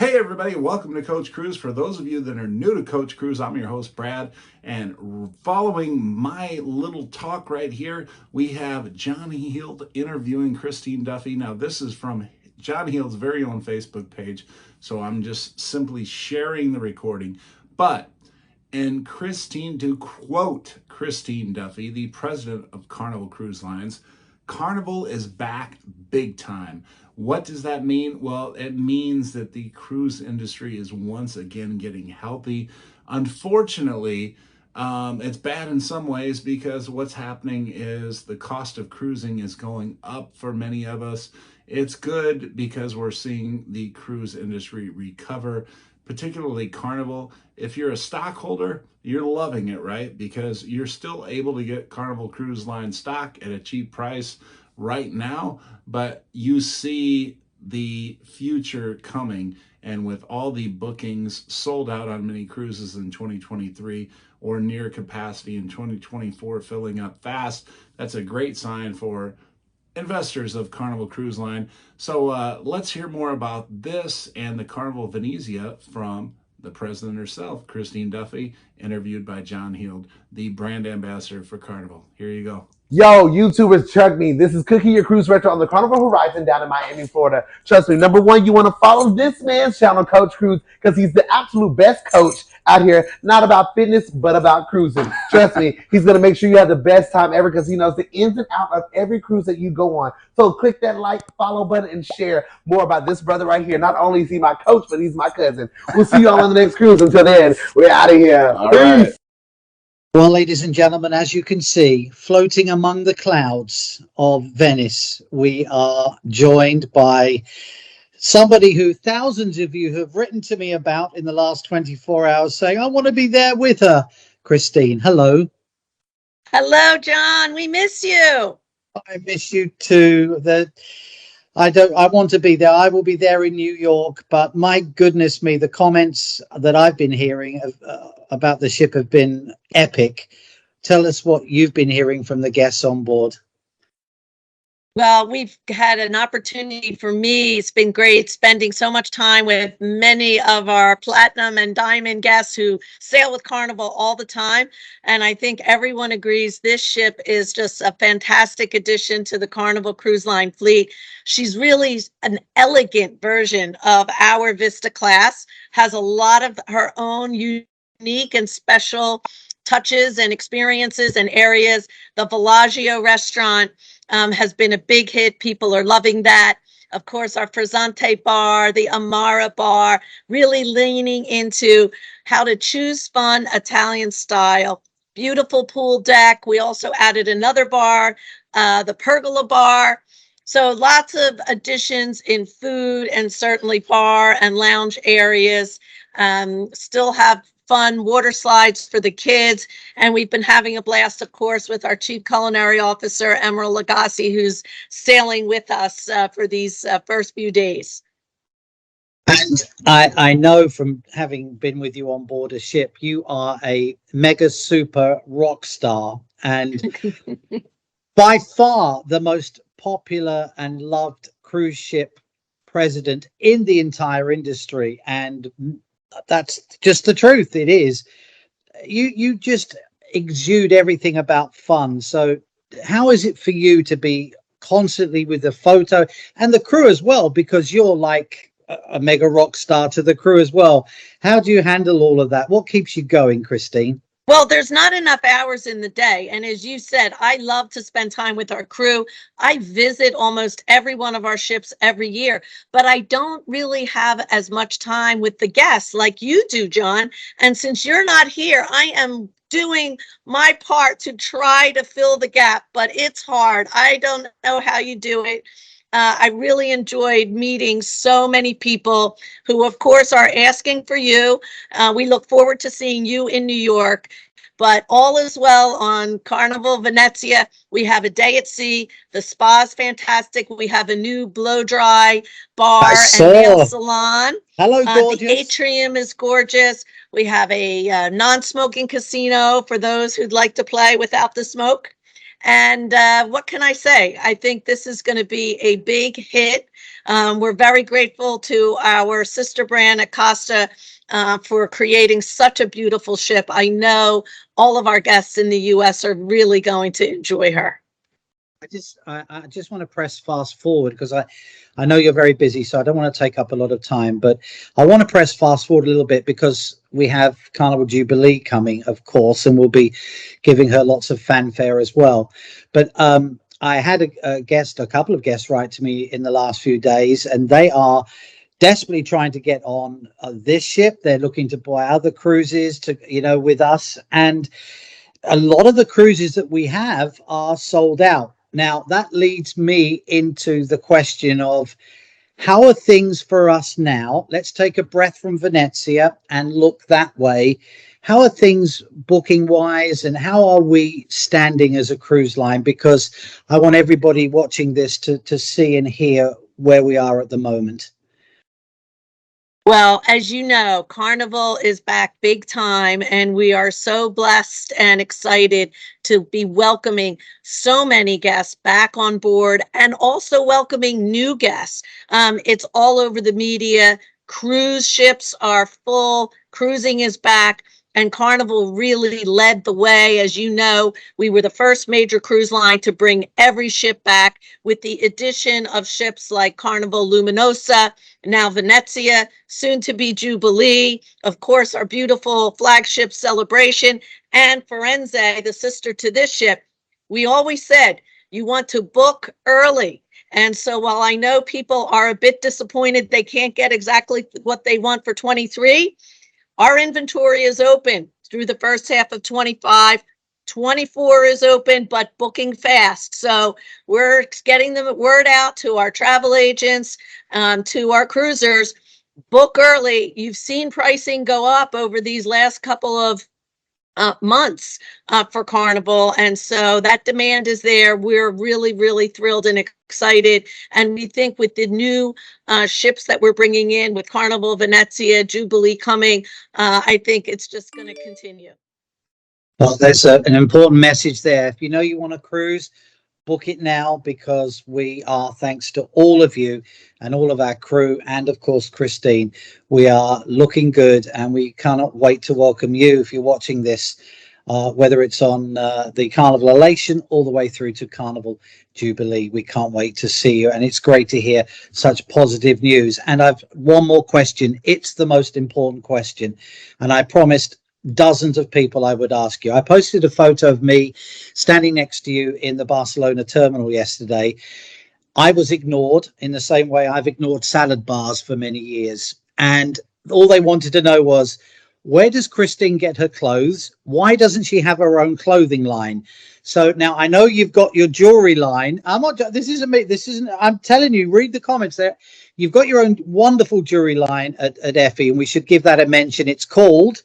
Hey everybody, welcome to Coach Cruise. For those of you that are new to Coach Cruise, I'm your host Brad, and following my little talk right here, we have John Heald interviewing Christine Duffy. Now this is from John Heald's very own Facebook page, so I'm just simply sharing the recording. But and Christine, to quote Christine Duffy, the president of Carnival Cruise Lines, Carnival is back big time. What does that mean? Well, it means that the cruise industry is once again getting healthy. Unfortunately, it's bad in some ways because what's happening is the cost of cruising is going up for many of us. It's good because we're seeing the cruise industry recover, particularly Carnival. If you're a stockholder, you're loving it, right? Because you're still able to get Carnival Cruise Line stock at a cheap price right now, but you see the future coming. And with all the bookings sold out on many cruises in 2023 or near capacity in 2024, filling up fast, that's a great sign for investors of Carnival Cruise Line. So let's hear more about this and the Carnival Venezia from the president herself, Christine Duffy, interviewed by John Heald, the brand ambassador for Carnival. Here you go. Yo, YouTubers, check me. This is Cookie, your cruise retro on the Carnival Horizon down in Miami, Florida. Trust me, number one, you want to follow this man's channel, Coach Cruise, because he's the absolute best coach out here. Not about fitness, but about cruising. Trust me, he's going to make sure you have the best time ever because he knows the ins and outs of every cruise that you go on. So click that like, follow button, and share more about this brother right here. Not only is he my coach, but he's my cousin. We'll see you all on the next cruise. Until then, we're out of here. All right. Well, ladies and gentlemen, as you can see, floating among the clouds of Venice, we are joined by somebody who thousands of you have written to me about in the last 24 hours saying, I want to be there with her. Christine, hello. Hello, John. We miss you. I miss you too. I want to be there. I will be there in New York, but my goodness me, the comments that I've been hearing about the ship have been epic. Tell us what you've been hearing from the guests on board. Well, we've had an opportunity for me. It's been great spending so much time with many of our platinum and diamond guests who sail with Carnival all the time. And I think everyone agrees this ship is just a fantastic addition to the Carnival Cruise Line fleet. She's really an elegant version of our Vista class, has a lot of her own unique and special touches and experiences and areas. The Bellagio restaurant has been a big hit. People are loving that. Of course, our Frizzante bar, the Amara bar, really leaning into how to choose fun Italian style. Beautiful pool deck. We also added another bar, the Pergola bar. So lots of additions in food and certainly bar and lounge areas. Still have fun water slides for the kids. And we've been having a blast, of course, with our Chief Culinary Officer, Emerald Lagasse, who's sailing with us for these first few days. And I know from having been with you on board a ship, you are a mega super rock star and by far the most popular and loved cruise ship president in the entire industry. And that's just the truth. It is. You just exude everything about fun. So how is it for you to be constantly with the photo and the crew as well? Because you're like a mega rock star to the crew as well. How do you handle all of that? What keeps you going, Christine? Well, there's not enough hours in the day. And as you said, I love to spend time with our crew. I visit almost every one of our ships every year, but I don't really have as much time with the guests like you do, John. And since you're not here, I am doing my part to try to fill the gap, but it's hard. I don't know how you do it. I really enjoyed meeting so many people who, of course, are asking for you. We look forward to seeing you in New York. But all is well on Carnival Venezia. We have a day at sea. The spa is fantastic. We have a new blow dry bar and nail salon. Hello, gorgeous. The atrium is gorgeous. We have a non-smoking casino for those who'd like to play without the smoke. And what can I say? I think this is going to be a big hit. We're very grateful to our sister brand Acosta for creating such a beautiful ship. I know all of our guests in the U.S. are really going to enjoy her. I just want to press fast forward because I know you're very busy, so I don't want to take up a lot of time, but I want to press fast forward a little bit because we have Carnival Jubilee coming, of course, and we'll be giving her lots of fanfare as well. But I had a couple of guests write to me in the last few days, and they are desperately trying to get on this ship. They're looking to buy other cruises with us, and a lot of the cruises that we have are sold out. Now, that leads me into the question of how are things for us now? Let's take a breath from Venezia and look that way. How are things booking wise, and how are we standing as a cruise line? Because I want everybody watching this to see and hear where we are at the moment. Well, as you know, Carnival is back big time, and we are so blessed and excited to be welcoming so many guests back on board and also welcoming new guests. It's all over the media. Cruise ships are full. Cruising is back. And Carnival really led the way. As you know, we were the first major cruise line to bring every ship back with the addition of ships like Carnival Luminosa, now Venezia, soon to be Jubilee, of course, our beautiful flagship Celebration, and Firenze, the sister to this ship. We always said you want to book early. And so while I know people are a bit disappointed they can't get exactly what they want for 23, our inventory is open through the first half of 25. 24 is open, but booking fast. So we're getting the word out to our travel agents, to our cruisers. Book early. You've seen pricing go up over these last couple of months for Carnival. And so that demand is there. We're really, really thrilled and excited. And we think with the new ships that we're bringing in with Carnival Venezia, Jubilee coming, I think it's just going to continue. Well, there's an important message there. If you know you want to cruise, book it now, because we are, thanks to all of you and all of our crew, and of course Christine, we are looking good, and we cannot wait to welcome you if you're watching this, whether it's on the Carnival Elation all the way through to Carnival Jubilee. We can't wait to see you, and it's great to hear such positive news. And I've one more question. It's the most important question, and I promised dozens of people I would ask you. I posted a photo of me standing next to you in the Barcelona terminal yesterday. I was ignored in the same way I've ignored salad bars for many years. And all they wanted to know was, where does Christine get her clothes? Why doesn't she have her own clothing line? So now I know you've got your jewelry line. This isn't me. I'm telling you, read the comments there. You've got your own wonderful jewelry line at Effie, and we should give that a mention. It's called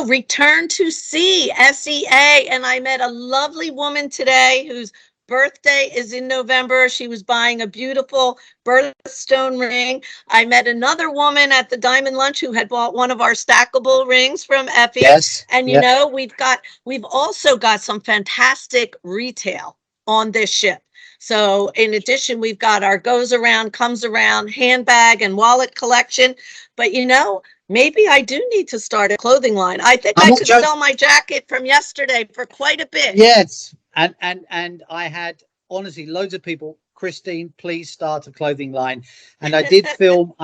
Return to Sea, SEA. And I met a lovely woman today whose birthday is in November. She was buying a beautiful birthstone ring. I met another woman at the Diamond Lunch who had bought one of our stackable rings from Effie. Yes. And you know, we've also got some fantastic retail on this ship. So in addition, we've got our goes around, comes around handbag and wallet collection. But you know, maybe I do need to start a clothing line. I think I could sell my jacket from yesterday for quite a bit. Yes. And I had honestly loads of people, Christine, please start a clothing line. And I did film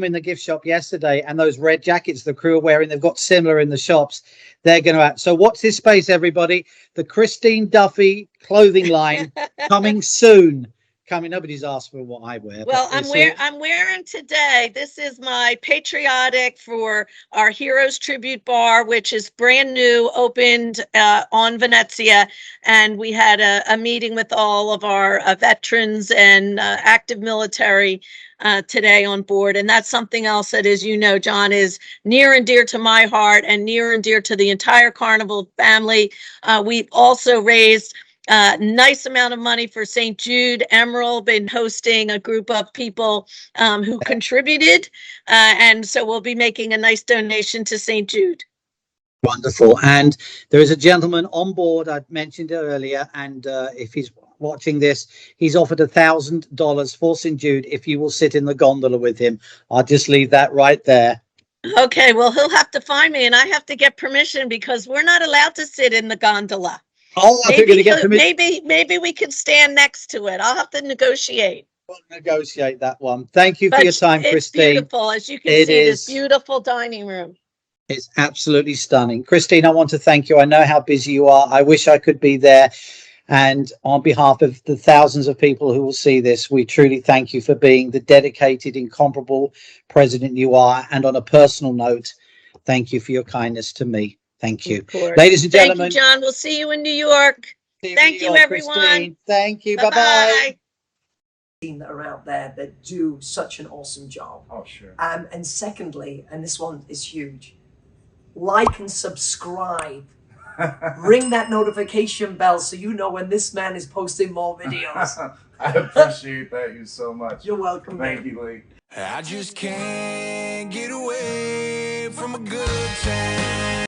in the gift shop yesterday, and those red jackets the crew are wearing, they've got similar in the shops. They're going to, so watch this space, everybody. The Christine Duffy clothing line coming soon. Nobody's asked for what I wear. Well, I'm wearing today. This is my patriotic for our Heroes Tribute Bar, which is brand new, opened on Venezia. And we had a meeting with all of our veterans and active military today on board. And that's something else that, as you know, John, is near and dear to my heart and near and dear to the entire Carnival family. We've also raised nice amount of money for St. Jude. Emerald been hosting a group of people who contributed, and so we'll be making a nice donation to St. Jude. Wonderful. And there is a gentleman on board, I mentioned it earlier, and if he's watching this, he's offered $1,000 for St. Jude if you will sit in the gondola with him. I'll just leave that right there. Okay, well, he'll have to find me and I have to get permission because we're not allowed to sit in the gondola. Oh, I think you're going to get permission. Maybe we can stand next to it. I'll have to negotiate. We'll negotiate that one. Thank you for your time, It's Christine. beautiful, as you can see, this beautiful dining room. It's absolutely stunning. Christine, I want to thank you. I know how busy you are. I wish I could be there. And on behalf of the thousands of people who will see this, we truly thank you for being the dedicated, incomparable president you are. And on a personal note, thank you for your kindness to me. Thank you. Ladies and gentlemen. Thank you, John. We'll see you in New York. Thank you, everyone. Christine. Thank you. Bye-bye. That are out there that do such an awesome job. Oh, sure. And secondly, and this one is huge, like and subscribe. Ring that notification bell so you know when this man is posting more videos. I appreciate that you so much. You're welcome. Thank you, Lee. I just can't get away from a good time.